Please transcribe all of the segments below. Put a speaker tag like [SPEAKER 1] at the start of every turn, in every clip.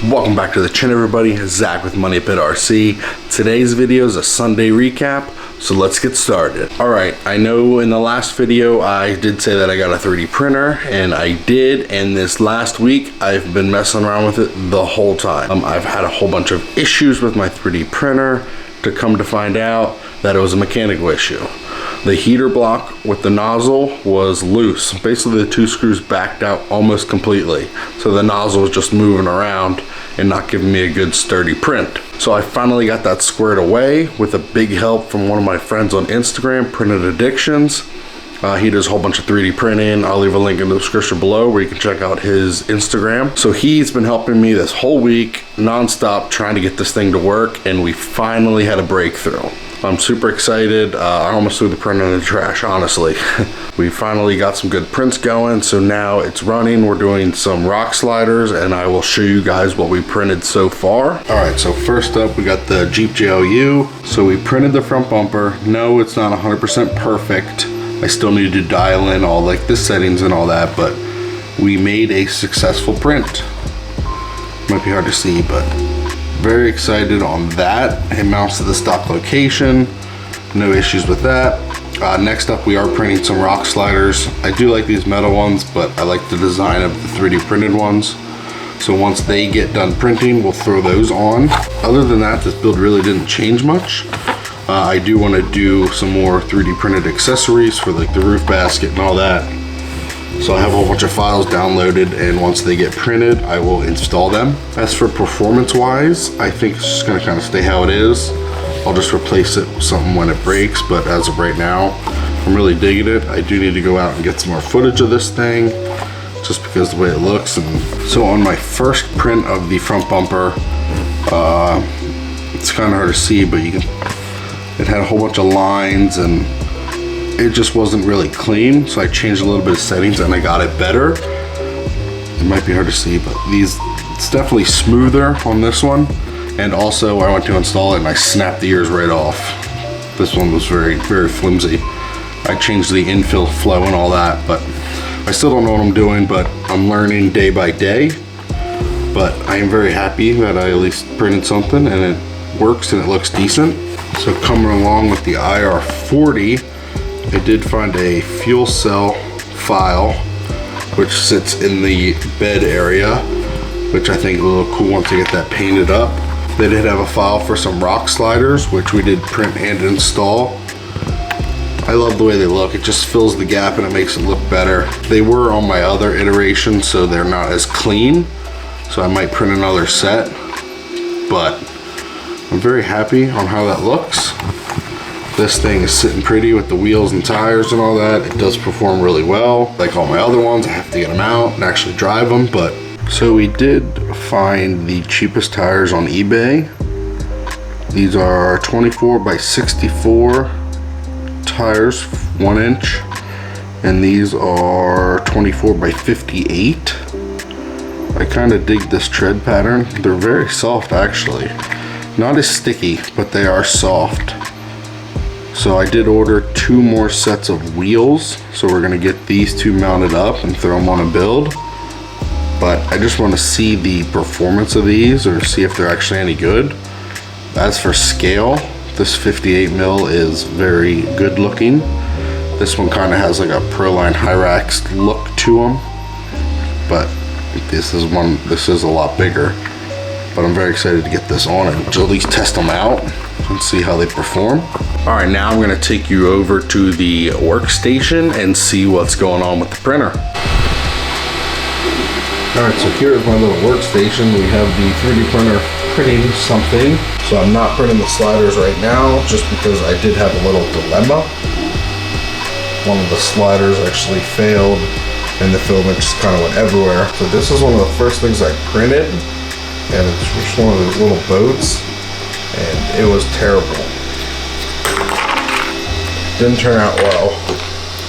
[SPEAKER 1] Welcome back to the channel, everybody. Zach with Money Pit RC. Today's video is a Sunday recap, so let's get started. Alright, I know in the last video I did say that I got a 3D printer, and I did, and this last week I've been messing around with it the whole time. I've had a whole bunch of issues with my 3D printer, to come to find out that it was a mechanical issue. The heater block with the nozzle was loose. Basically the two screws backed out almost completely. So the nozzle was just moving around and not giving me a good sturdy print. So I finally got that squared away with a big help from one of my friends on Instagram, Printed Addictions. He does a whole bunch of 3D printing. I'll leave a link in the description below where you can check out his Instagram. So he's been helping me this whole week, nonstop, trying to get this thing to work, and we finally had a breakthrough. I'm super excited. I almost threw the printer in the trash, honestly. We finally got some good prints going, so now it's running. We're doing some rock sliders, and I will show you guys what we printed so far. All right, so first up, we got the Jeep JLU. So we printed the front bumper. No, it's not 100% perfect. I still need to dial in all like the settings and all that, but we made a successful print. Might be hard to see, but very excited on that. It mounts to the stock location, no issues with that. Next up, we are printing some rock sliders. I do like these metal ones, but I like the design of the 3D printed ones. So once they get done printing, we'll throw those on. Other than that, this build really didn't change much. I do want to do some more 3D printed accessories for like the roof basket and all that. So I have a whole bunch of files downloaded, and once they get printed, I will install them. As for performance wise, I think it's just gonna kind of stay how it is. I'll just replace it with something when it breaks, but as of right now, I'm really digging it. I do need to go out and get some more footage of this thing, just because of the way it looks. And so on my first print of the front bumper, it's kind of hard to see, but it had a whole bunch of lines and it just wasn't really clean. So I changed a little bit of settings and I got it better. It might be hard to see, but it's definitely smoother on this one. And also I went to install it and I snapped the ears right off. This one was very, very flimsy. I changed the infill flow and all that, but I still don't know what I'm doing, but I'm learning day by day. But I am very happy that I at least printed something and it works and it looks decent. So coming along with the IR40, I did find a fuel cell file which sits in the bed area, which I think is a little cool once I get that painted up. They did have a file for some rock sliders, which we did print and install. I love the way they look. It just fills the gap and it makes it look better. They were on my other iteration, so they're not as clean. So I might print another set, but I'm very happy on how that looks. This thing is sitting pretty with the wheels and tires and all that. It does perform really well. Like all my other ones, I have to get them out and actually drive them. But so we did find the cheapest tires on eBay. These are 24 by 64 tires, 1 inch. And these are 24 by 58. I kind of dig this tread pattern. They're very soft actually. Not as sticky, but they are soft. So I did order 2 more sets of wheels. So we're gonna get these 2 mounted up and throw them on a build. But I just wanna see the performance of these or see if they're actually any good. As for scale, this 58 mil is very good looking. This one kind of has like a Proline Hyrax look to them. But this is a lot bigger. But I'm very excited to get this on and at least test them out and see how they perform. All right, now I'm gonna take you over to the workstation and see what's going on with the printer. All right, so here's my little workstation. We have the 3D printer printing something. So I'm not printing the sliders right now just because I did have a little dilemma. One of the sliders actually failed and the filament just kind of went everywhere. So this is one of the first things I printed, and it's just one of those little boats, and it was terrible. Didn't turn out well.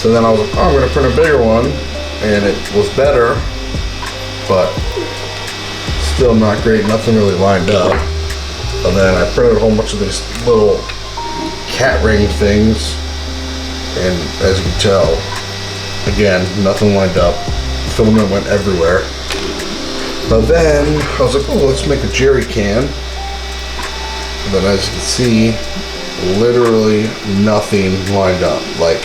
[SPEAKER 1] So then I was like, oh, I'm gonna print a bigger one, and it was better, but still not great, nothing really lined up. And then I printed a whole bunch of these little cat ring things, and as you can tell, again, nothing lined up. Filament went everywhere. But then I was like, oh, let's make a jerry can. And then as you can see, literally nothing lined up. Like,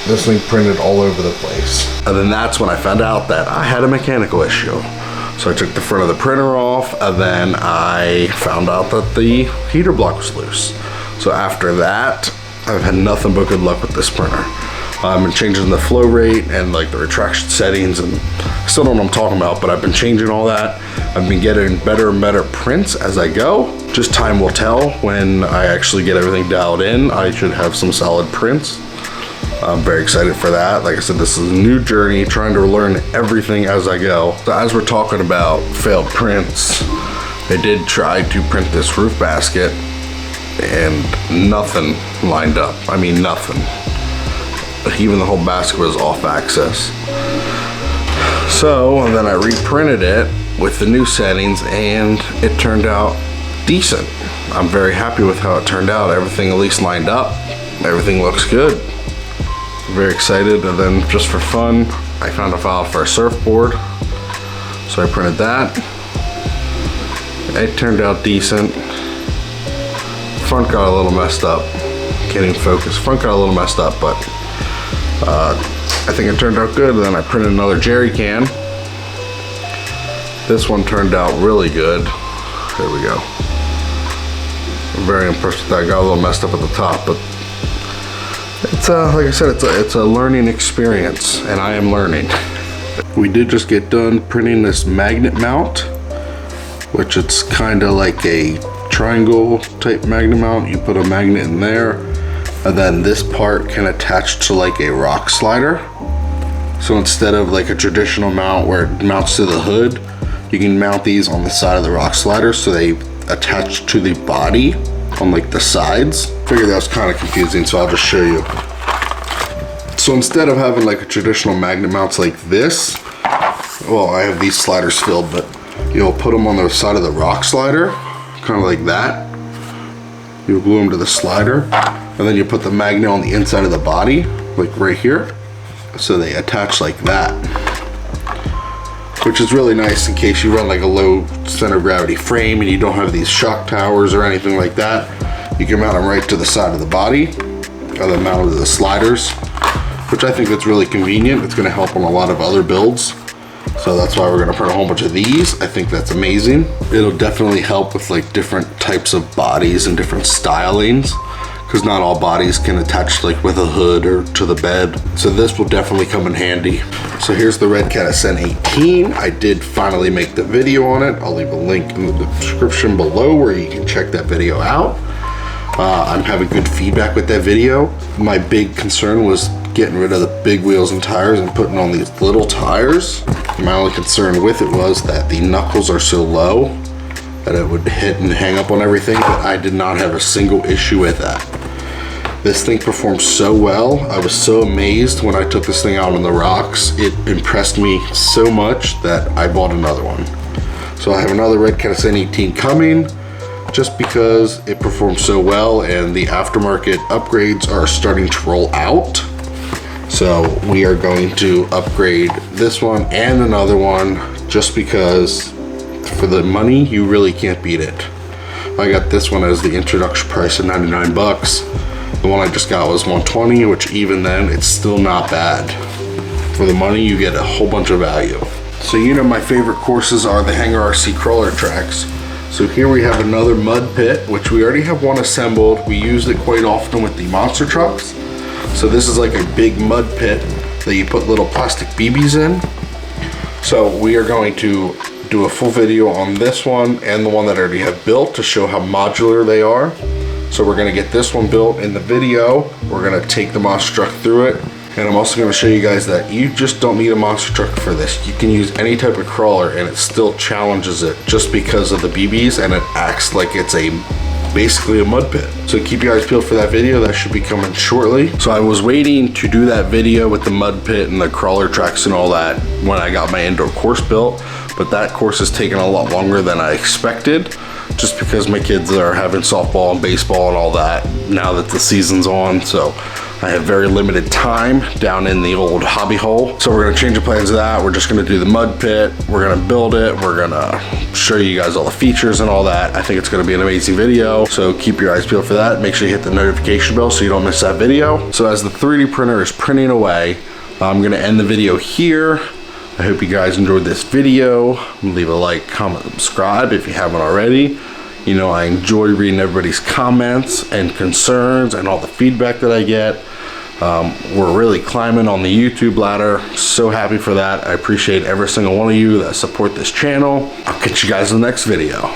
[SPEAKER 1] this thing printed all over the place. And then that's when I found out that I had a mechanical issue. So I took the front of the printer off, and then I found out that the heater block was loose. So after that, I've had nothing but good luck with this printer. I've been changing the flow rate and like the retraction settings, and I still don't know what I'm talking about, but I've been changing all that. I've been getting better and better prints as I go. Just time will tell when I actually get everything dialed in. I should have some solid prints. I'm very excited for that. Like I said, this is a new journey, trying to learn everything as I go. So as we're talking about failed prints, I did try to print this roof basket and nothing lined up. I mean, nothing. Even the whole basket was off axis. So, and then I reprinted it with the new settings and it turned out decent. I'm very happy with how it turned out. Everything at least lined up. Everything looks good. Very excited. And then just for fun, I found a file for a surfboard. So I printed that. It turned out decent. Front got a little messed up. Can't even focus. Front got a little messed up, but I think it turned out good. And then I printed another jerry can. This one turned out really good. There we go. I'm very impressed with that. Got a little messed up at the top, but it's like I said, it's a learning experience, and I am learning. We did just get done printing this magnet mount, which it's kind of like a triangle type magnet mount. You put a magnet in there, and then this part can attach to like a rock slider. So instead of like a traditional mount where it mounts to the hood, you can mount these on the side of the rock slider so they attach to the body on like the sides. Figured that was kind of confusing, so I'll just show you. So instead of having like a traditional magnet mounts like this, well, I have these sliders filled, but you'll put them on the side of the rock slider, kind of like that. You glue them to the slider, and then you put the magnet on the inside of the body, like right here, so they attach like that, which is really nice in case you run like a low center of gravity frame and you don't have these shock towers or anything like that. You can mount them right to the side of the body, and then mount them to the sliders, which I think that's really convenient. It's going to help on a lot of other builds. So that's why we're going to print a whole bunch of these. I think that's amazing. It'll definitely help with like different types of bodies and different stylings, because not all bodies can attach like with a hood or to the bed. So this will definitely come in handy. So here's the red Cat SN8. I did finally make the video on it. I'll leave a link in the description below where you can check that video out. I'm having good feedback with that video. My big concern was getting rid of the big wheels and tires and putting on these little tires. My only concern with it was that the knuckles are so low that it would hit and hang up on everything, but I did not have a single issue with that. This thing performs so well. I was so amazed when I took this thing out on the rocks. It impressed me so much that I bought another one. So I have another red Cat SN8 coming, just because it performs so well and the aftermarket upgrades are starting to roll out. So we are going to upgrade this one and another one, just because for the money, you really can't beat it. I got this one as the introduction price of 99 bucks. The one I just got was 120, which even then, it's still not bad. For the money, you get a whole bunch of value. So you know my favorite courses are the Hangar RC CrawlerTraxs. So here we have another mud pit, which we already have one assembled. We use it quite often with the monster trucks. So this is like a big mud pit that you put little plastic BBs in. So we are going to do a full video on this one and the one that I already have built to show how modular they are. So we're gonna get this one built in the video. We're gonna take the monster truck through it. And I'm also gonna show you guys that you just don't need a monster truck for this. You can use any type of crawler and it still challenges it just because of the BBs, and it acts like it's basically a mud pit. So keep your eyes peeled for that video. That should be coming shortly. So I was waiting to do that video with the mud pit and the CrawlerTraxs and all that when I got my indoor course built, but that course has taken a lot longer than I expected, just because my kids are having softball and baseball and all that now that the season's on. So I have very limited time down in the old hobby hole. So we're gonna change the plans of that. We're just gonna do the mud pit. We're gonna build it. We're gonna show you guys all the features and all that. I think it's gonna be an amazing video. So keep your eyes peeled for that. Make sure you hit the notification bell so you don't miss that video. So as the 3D printer is printing away, I'm gonna end the video here. I hope you guys enjoyed this video. Leave a like, comment, subscribe if you haven't already. You know, I enjoy reading everybody's comments and concerns and all the feedback that I get. We're really climbing on the YouTube ladder. So happy for that. I appreciate every single one of you that support this channel. I'll catch you guys in the next video.